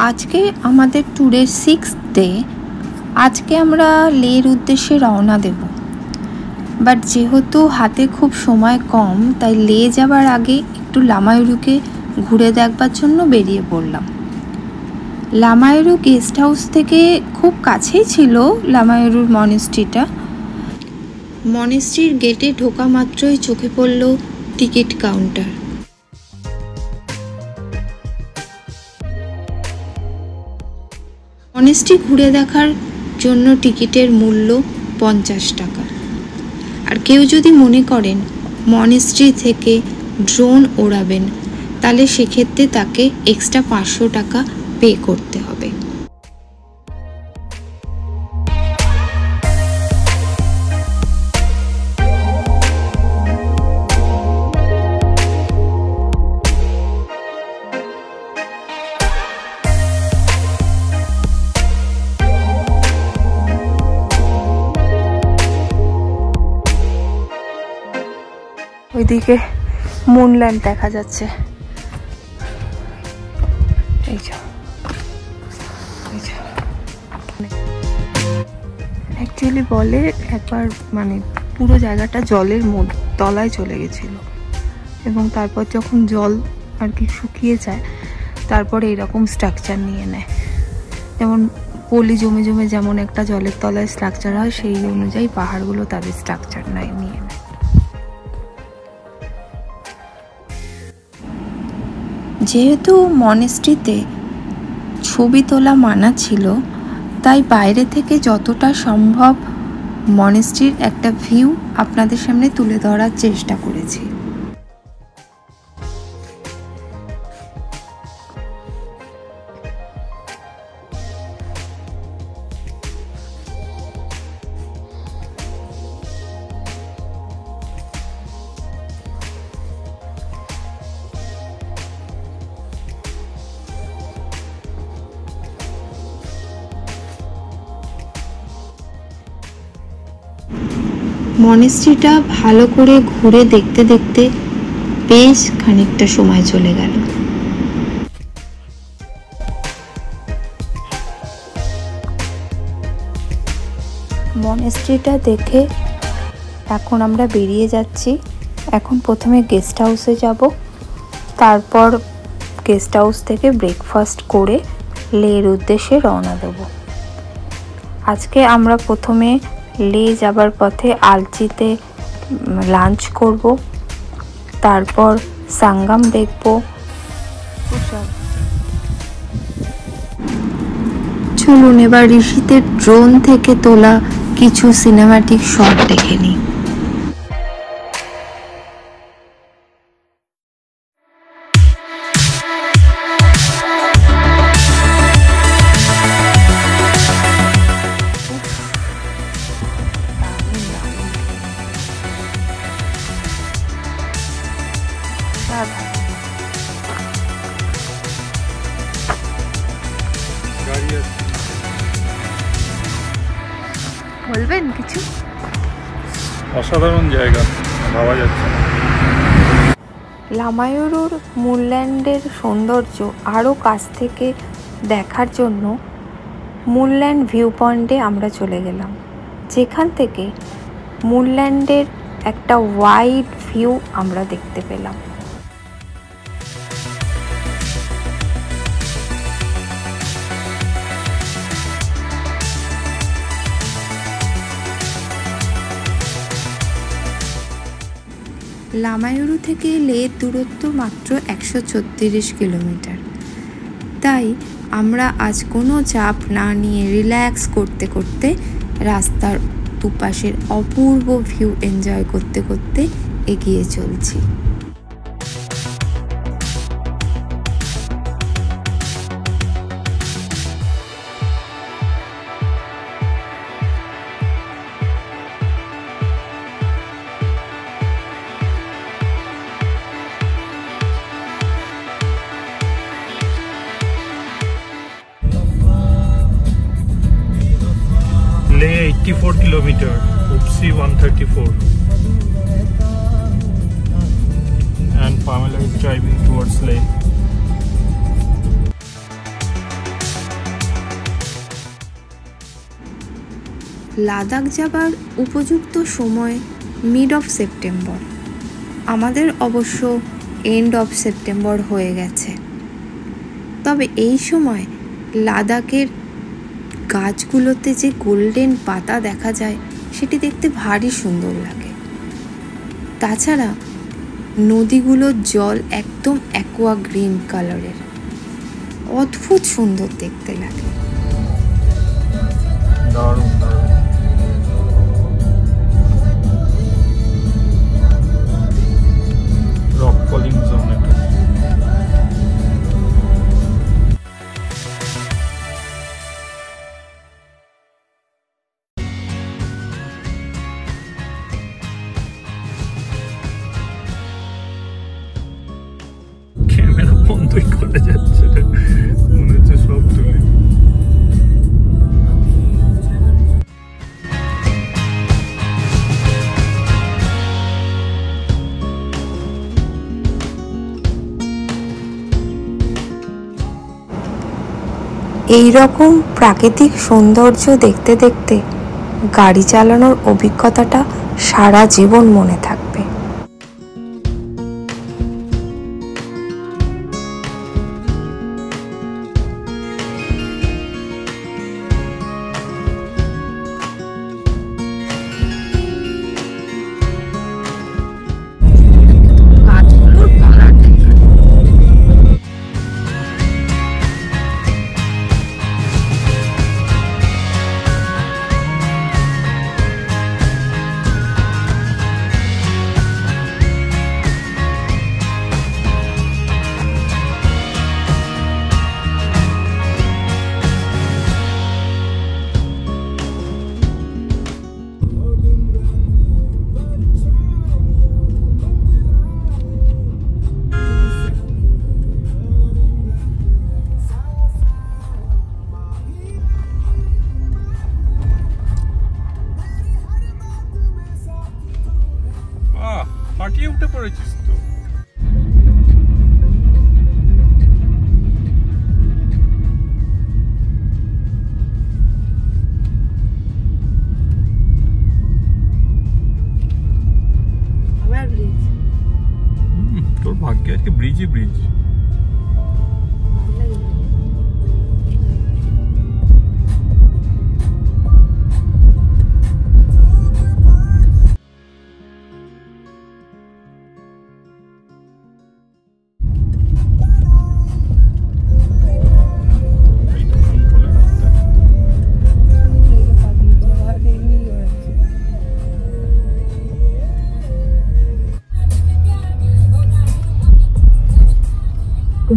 আজকে আমাদের ট্যুরের 6th ডে। আজকে আমরা লের উদ্দেশ্যে রওনা দেব, বাট যেহেতু হাতে খুব সময় কম, তাই লে যাবার আগে একটু লামায়ুরুকে ঘুরে দেখবার জন্য বেরিয়ে পড়লাম। লামায়ুরু গেস্ট হাউস থেকে খুব কাছেই ছিল লামায়ুরুর মনেস্ট্রিটা। মনেস্ট্রির গেটে ঢোকা মাত্রই চোখে পড়ল টিকিট কাউন্টার। মনেস্ট্রি ঘুরে দেখার জন্য টিকিটের মূল্য 50 টাকা। আর কেউ যদি মনে করেন মনেস্ট্রি থেকে ড্রোন ওড়াবেন, তাহলে সেক্ষেত্রে তাকে এক্সট্রা 500 টাকা পে করতে হবে। ওইদিকে মুনল্যান্ড দেখা যাচ্ছে। অ্যাকচুয়ালি বলে একবার পুরো জায়গাটা জলের তলায় চলে গেছিল, এবং তারপর যখন জল আর কি শুকিয়ে যায়, তারপরে এরকম স্ট্রাকচার নিয়ে নেয়। যেমন পলি জমে জমে যেমন একটা জলের তলায় স্ট্রাকচার হয়, সেই অনুযায়ী পাহাড়গুলো তাদের স্ট্রাকচার নিয়ে নেয়। যেহেতু মনেস্ট্রিতে ছবি তোলা মানা ছিল, তাই বাইরে থেকে যতটা সম্ভব মনেস্ট্রির একটা ভিউ আপনাদের সামনে তুলে ধরার চেষ্টা করেছি। মনেস্ট্রিটা ভালো করে ঘুরে দেখতে দেখতে বেশ খানিকটা সময় চলে গেল। মনেস্ট্রিটা দেখে এখন আমরা বেরিয়ে যাচ্ছি। এখন প্রথমে গেস্ট হাউসে যাব, তারপর গেস্ট হাউস থেকে ব্রেকফাস্ট করে লের উদ্দেশ্যে রওনা দেব। আজকে আমরা প্রথমে লে যাবার পথে আলচিতে লাঞ্চ করব, তারপর সাঙ্গাম দেখব। চলুন এবার ঋষিতে ড্রোন থেকে তোলা কিছু সিনেম্যাটিক শট দেখে নিই। বলবেন কিছু? অসাধারণ জায়গা, ভাবা যাচ্ছে না। লামায়ুরুর মুনল্যান্ডের সৌন্দর্য আরও কাছ থেকে দেখার জন্য মুনল্যান্ড ভিউ পয়েন্টে আমরা চলে গেলাম, যেখান থেকে মুনল্যান্ডের একটা ওয়াইড ভিউ আমরা দেখতে পেলাম। লামায়ুরু থেকে লের দূরত্ব মাত্র 136 কিলোমিটার। তাই আমরা আজ কোনো চাপ না নিয়ে রিল্যাক্স করতে করতে রাস্তার দুপাশের অপূর্ব ভিউ এনজয় করতে করতে এগিয়ে চলছি। লে 84 kilometer, Upsi 134, and Pamela is driving towards Leh. Ladakh যাবার উপযুক্ত সময় মিড অফ সেপ্টেম্বর। আমাদের অবশ্য এন্ড অফ সেপ্টেম্বর হয়ে গেছে। তবে এই সময় লাদাখের গাছগুলোতে যে গোল্ডেন পাতা দেখা যায় সেটি দেখতে ভারী সুন্দর লাগে। তাছাড়া নদীগুলোর জল একদম অ্যাকোয়া গ্রিন কালারের, অদ্ভুত সুন্দর দেখতে লাগে। দারুণ দারুণ। রক কলিং জোন এটা। ক্যামেরা বন্ধই করে যাচ্ছে, মনে হচ্ছে সব তুলে। এই রকম প্রাকৃতিক সৌন্দর্য দেখতে দেখতে গাড়ি চালানোর অভিজ্ঞতাটা সারা জীবন মনে থাকবে। হাঁটিয়ে উঠে পড়েছিস তো। তোর ভাগ্যে আজকে ব্রিজই bridge.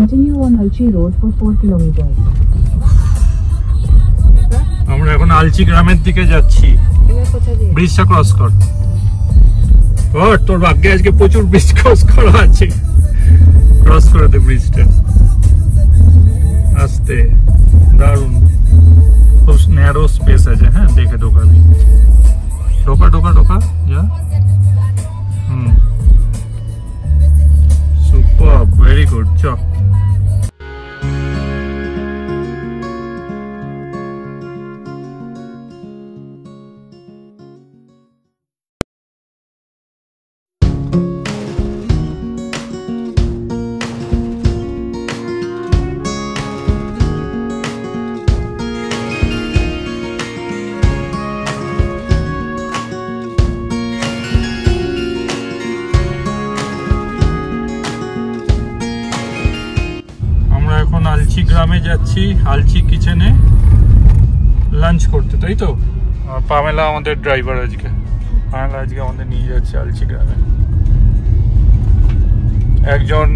Continue on Alchi Road for 4 kilometers. আমরা এখন আলচি গ্রামের দিকে যাচ্ছি। ব্রিজটা ক্রস কর। তোর ভাগ্যে আজকে প্রচুর ব্রিজ ক্রস করা আছে। ক্রস করে দে ব্রিজটা আস্তে। দারুণ, খুব ন্যারো স্পেস আছে। হ্যাঁ, দেখে ঢোকাবি। ঢোকা ঢোকা ঢোকা যা। Super, very good. চ আলচি গ্রামে যাচ্ছি, আলচি কিচেনে লাঞ্চ করতে, তাই তো? পামেলা আমাদের ড্রাইভার আজকে। পামেলা আজকে আমাদের নিয়ে যাচ্ছে আলচি গ্রামে। একজন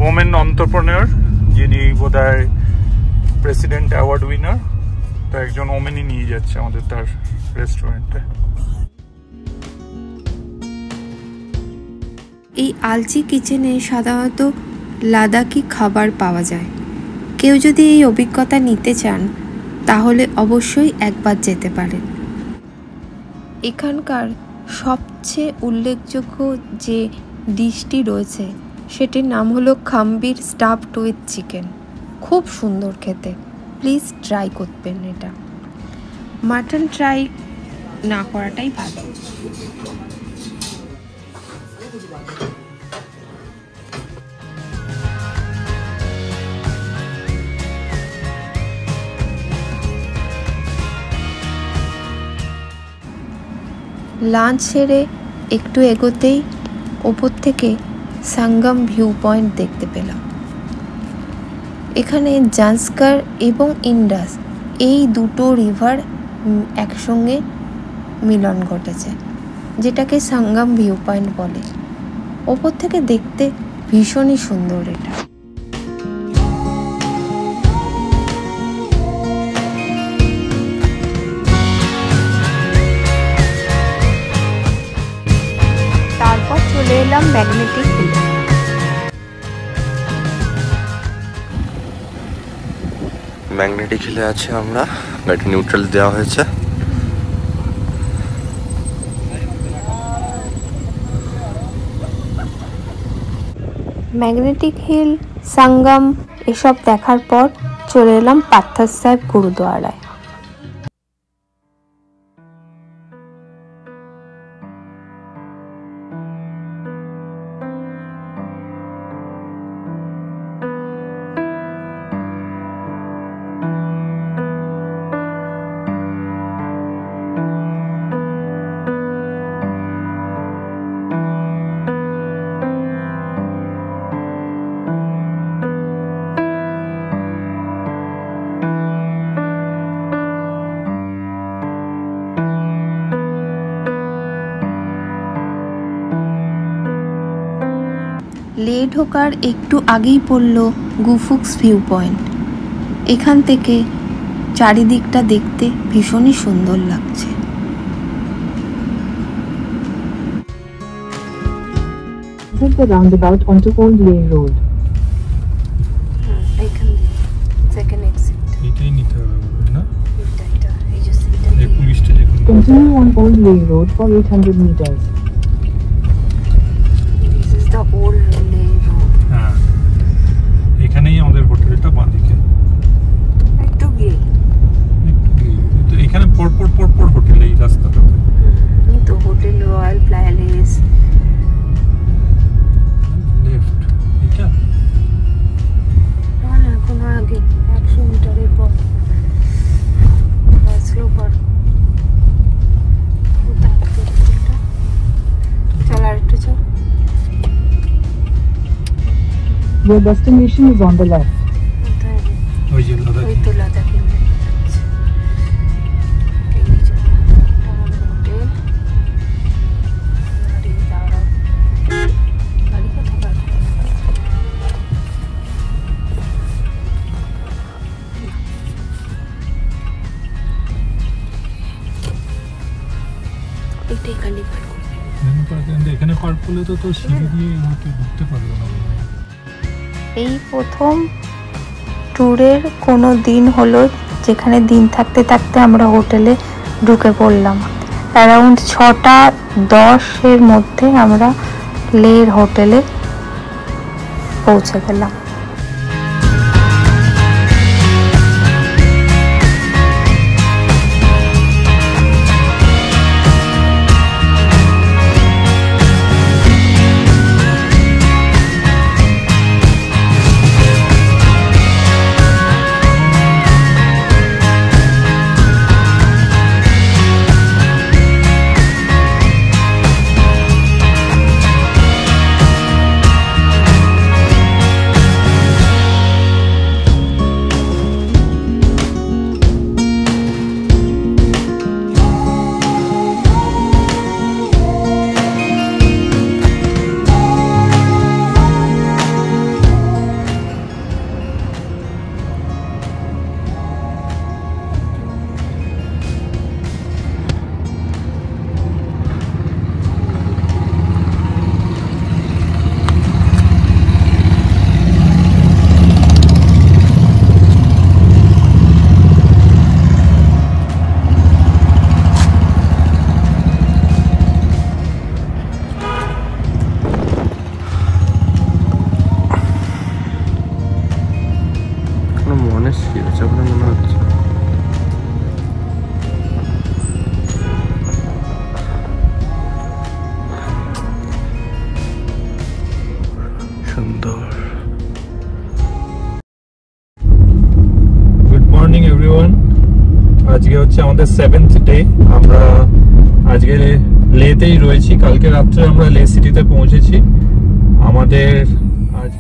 ওমেন এন্টারপ্রেনিউর, যিনি বোধহয় প্রেসিডেন্ট অ্যাওয়ার্ড উইনার, তো একজন ওমেনই নিয়ে যাচ্ছে আমাদের তার রেস্টুরেন্টে। এই আলচি কিচেনে সাধারণত লাদাখি খাবার পাওয়া যায়। কেউ যদি এই অভিজ্ঞতা নিতে চান তাহলে অবশ্যই একবার যেতে পারেন। এখানকার সবচেয়ে উল্লেখযোগ্য যে ডিশটি রয়েছে সেটির নাম হলো খাম্বির স্টাফড উইথ চিকেন। খুব সুন্দর খেতে, প্লিজ ট্রাই করবেন এটা। মাটন ট্রাই না করাটাই ভালো। লাঞ্চ সেরে একটু এগোতেই ওপর থেকে সাঙ্গম ভিউ পয়েন্ট দেখতে পেলাম। এখানে জান্সকার এবং ইন্ডাস এই দুটো রিভার একসঙ্গে মিলন ঘটেছে, যেটাকে সাঙ্গম ভিউ পয়েন্ট বলে। ওপর থেকে দেখতে ভীষণই সুন্দর এটা। তারপর চলে এলাম ম্যাগনেটিক হিল। ম্যাগনেটিক হিলে আছে আমরা, গাড়ি নিউট্রাল দেওয়া হয়েছে। ম্যাগনেটিক হিল, সাঙ্গম এসব দেখার পর চলে এলাম পাথর সাহেব গুরুদুয়ারায়। লে ঢোকার একটু আগেই পড়ল গুফুক্স ভিউ পয়েন্ট। এখান থেকে চারিদিকটা দেখতে ভীষণই সুন্দর লাগছে। This is the roundabout onto Old Leh Road. এখান সেকেন্ড এক্সিট এটাই নিতে হবে না? এটা এই যে এই পুলিশটা দেখুন। Continue on Old Leh Road for 800 meters. This is the old লে রোড। হ্যাঁ, এখানেই আমাদের হোটেলটা বাঁদিকে। একটু গিয়ে তো এখানে পর হোটেল এই রাস্তাটাতে। তো হোটেল রয়্যাল প্যালেস। লেফট এটা না এখন আগে 100 মিটারের পর স্লো পর চল আর একটু চল। Your destination is on the left. ওই যে লাদাখ। ওই তো লাদাখ এখানে পার্ক করলে তো সিঁড়ি দিয়ে ঢুকতে পারলো না। এই প্রথম ট্যুরের কোনো দিন হলো যেখানে দিন থাকতে থাকতে আমরা হোটেলে ঢুকে পড়লাম। অ্যারাউন্ড 6:10 মধ্যে আমরা লের হোটেলে পৌঁছে গেলাম। সুন্দর। Good morning everyone. আজকে হচ্ছে আমাদের 7th ডে। আমরা আজকে লেতেই রয়েছি। কালকে রাত্রে আমরা লে সিটিতে পৌঁছেছি। আমাদের আজ